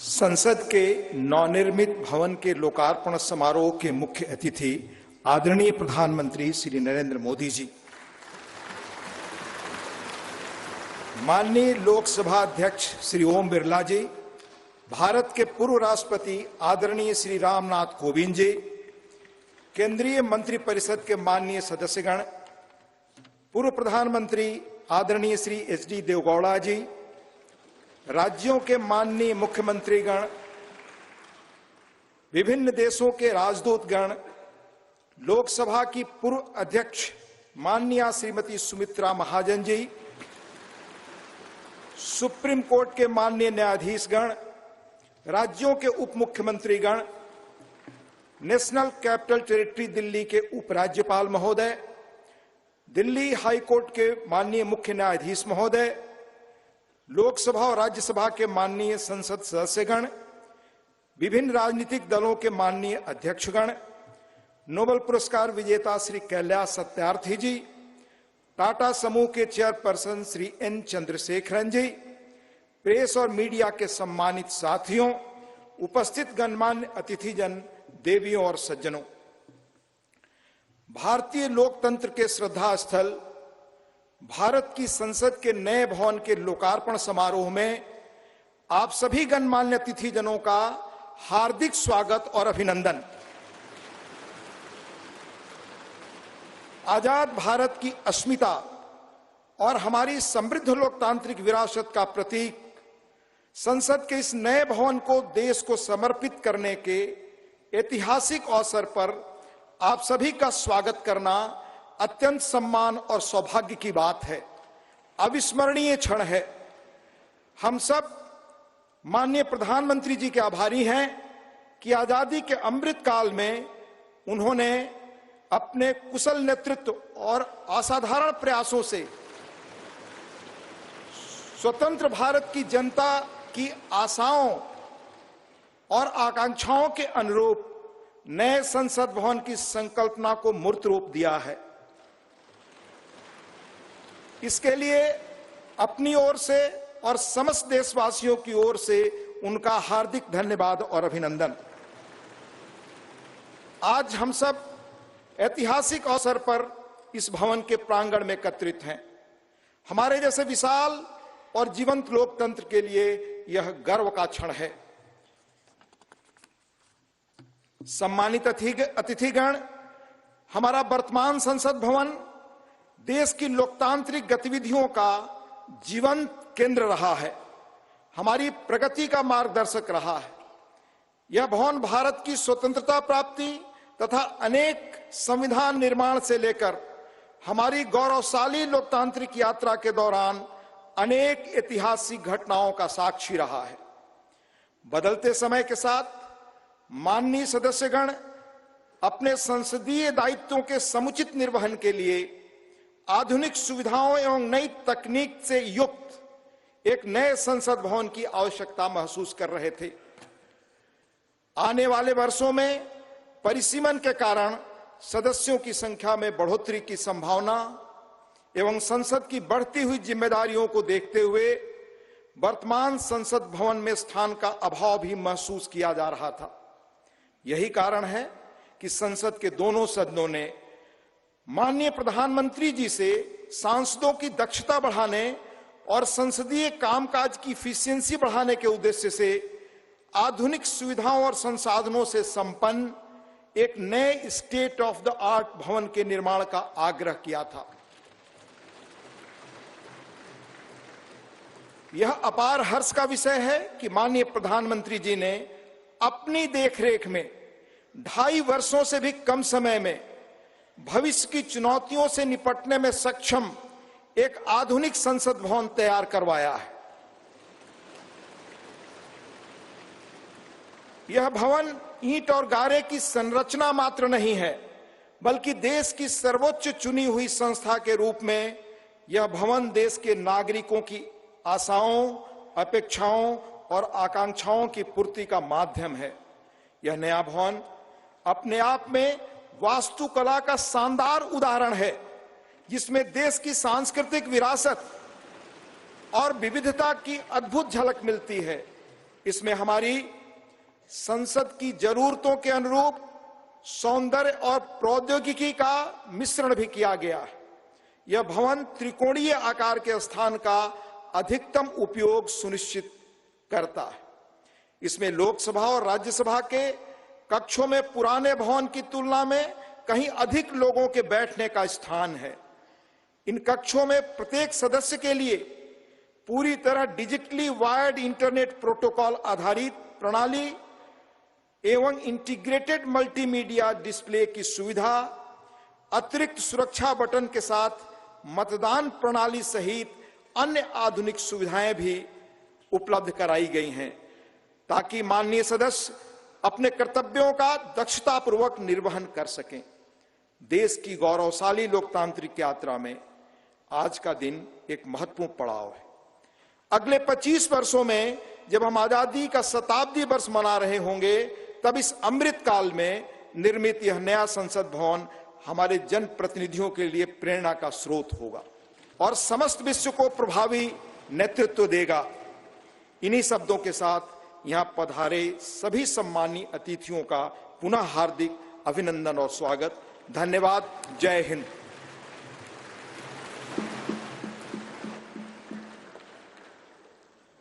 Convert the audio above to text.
संसद के नवनिर्मित भवन के लोकार्पण समारोह के मुख्य अतिथि आदरणीय प्रधानमंत्री श्री नरेंद्र मोदी जी, माननीय लोकसभा अध्यक्ष श्री ओम बिरला जी, भारत के पूर्व राष्ट्रपति आदरणीय श्री रामनाथ कोविंद जी, केंद्रीय मंत्रिपरिषद के माननीय सदस्यगण, पूर्व प्रधानमंत्री आदरणीय श्री एच.डी. देवेगौड़ा जी, राज्यों के माननीय मुख्यमंत्रीगण, विभिन्न देशों के राजदूतगण, लोकसभा की पूर्व अध्यक्ष माननीय श्रीमती सुमित्रा महाजन जी, सुप्रीम कोर्ट के माननीय न्यायाधीशगण, राज्यों के उप मुख्यमंत्रीगण, नेशनल कैपिटल टेरिटरी दिल्ली के उपराज्यपाल महोदय, दिल्ली हाई कोर्ट के माननीय मुख्य न्यायाधीश महोदय, लोकसभा और राज्यसभा के माननीय संसद सदस्यगण, विभिन्न राजनीतिक दलों के माननीय अध्यक्षगण, नोबेल पुरस्कार विजेता श्री कैलाश सत्यार्थी जी, टाटा समूह के चेयरपर्सन श्री एन चंद्रशेखरन जी, प्रेस और मीडिया के सम्मानित साथियों, उपस्थित गणमान्य अतिथिजन, देवियों और सज्जनों, भारतीय लोकतंत्र के श्रद्धा स्थल भारत की संसद के नए भवन के लोकार्पण समारोह में आप सभी गणमान्य अतिथिजनों का हार्दिक स्वागत और अभिनंदन। आजाद भारत की अस्मिता और हमारी समृद्ध लोकतांत्रिक विरासत का प्रतीक संसद के इस नए भवन को देश को समर्पित करने के ऐतिहासिक अवसर पर आप सभी का स्वागत करना अत्यंत सम्मान और सौभाग्य की बात है, अविस्मरणीय क्षण है। हम सब माननीय प्रधानमंत्री जी के आभारी हैं कि आजादी के अमृत काल में उन्होंने अपने कुशल नेतृत्व और असाधारण प्रयासों से स्वतंत्र भारत की जनता की आशाओं और आकांक्षाओं के अनुरूप नए संसद भवन की संकल्पना को मूर्त रूप दिया है। इसके लिए अपनी ओर से और समस्त देशवासियों की ओर से उनका हार्दिक धन्यवाद और अभिनंदन। आज हम सब ऐतिहासिक अवसर पर इस भवन के प्रांगण में एकत्रित हैं। हमारे जैसे विशाल और जीवंत लोकतंत्र के लिए यह गर्व का क्षण है। सम्मानित अतिथिगण, हमारा वर्तमान संसद भवन देश की लोकतांत्रिक गतिविधियों का जीवंत केंद्र रहा है, हमारी प्रगति का मार्गदर्शक रहा है। यह भवन भारत की स्वतंत्रता प्राप्ति तथा अनेक संविधान निर्माण से लेकर हमारी गौरवशाली लोकतांत्रिक यात्रा के दौरान अनेक ऐतिहासिक घटनाओं का साक्षी रहा है। बदलते समय के साथ माननीय सदस्यगण अपने संसदीय दायित्वों के समुचित निर्वहन के लिए आधुनिक सुविधाओं एवं नई तकनीक से युक्त एक नए संसद भवन की आवश्यकता महसूस कर रहे थे। आने वाले वर्षों में परिसीमन के कारण सदस्यों की संख्या में बढ़ोतरी की संभावना एवं संसद की बढ़ती हुई जिम्मेदारियों को देखते हुए वर्तमान संसद भवन में स्थान का अभाव भी महसूस किया जा रहा था। यही कारण है कि संसद के दोनों सदनों ने माननीय प्रधानमंत्री जी से सांसदों की दक्षता बढ़ाने और संसदीय कामकाज की इफिशियंसी बढ़ाने के उद्देश्य से आधुनिक सुविधाओं और संसाधनों से संपन्न एक नए स्टेट ऑफ द आर्ट भवन के निर्माण का आग्रह किया था। यह अपार हर्ष का विषय है कि माननीय प्रधानमंत्री जी ने अपनी देखरेख में 2.5 वर्षों से भी कम समय में भविष्य की चुनौतियों से निपटने में सक्षम एक आधुनिक संसद भवन तैयार करवाया है। यह भवन ईंट और गारे की संरचना मात्र नहीं है, बल्कि देश की सर्वोच्च चुनी हुई संस्था के रूप में यह भवन देश के नागरिकों की आशाओं, अपेक्षाओं और आकांक्षाओं की पूर्ति का माध्यम है। यह नया भवन अपने आप में वास्तुकला का शानदार उदाहरण है, जिसमें देश की सांस्कृतिक विरासत और विविधता की अद्भुत झलक मिलती है। इसमें हमारी संसद की जरूरतों के अनुरूप सौंदर्य और प्रौद्योगिकी का मिश्रण भी किया गया है। यह भवन त्रिकोणीय आकार के स्थान का अधिकतम उपयोग सुनिश्चित करता है। इसमें लोकसभा और राज्यसभा के कक्षों में पुराने भवन की तुलना में कहीं अधिक लोगों के बैठने का स्थान है। इन कक्षों में प्रत्येक सदस्य के लिए पूरी तरह डिजिटली वायर्ड इंटरनेट प्रोटोकॉल आधारित प्रणाली एवं इंटीग्रेटेड मल्टीमीडिया डिस्प्ले की सुविधा, अतिरिक्त सुरक्षा बटन के साथ मतदान प्रणाली सहित अन्य आधुनिक सुविधाएं भी उपलब्ध कराई गई हैं, ताकि माननीय सदस्य अपने कर्तव्यों का दक्षतापूर्वक निर्वहन कर सकें। देश की गौरवशाली लोकतांत्रिक यात्रा में आज का दिन एक महत्वपूर्ण पड़ाव है। अगले 25 वर्षों में जब हम आजादी का शताब्दी वर्ष मना रहे होंगे, तब इस अमृत काल में निर्मित यह नया संसद भवन हमारे जनप्रतिनिधियों के लिए प्रेरणा का स्रोत होगा और समस्त विश्व को प्रभावी नेतृत्व देगा। इन्हीं शब्दों के साथ यहां पधारे सभी सम्मानीय अतिथियों का पुनः हार्दिक अभिनंदन और स्वागत। धन्यवाद। जय हिंद।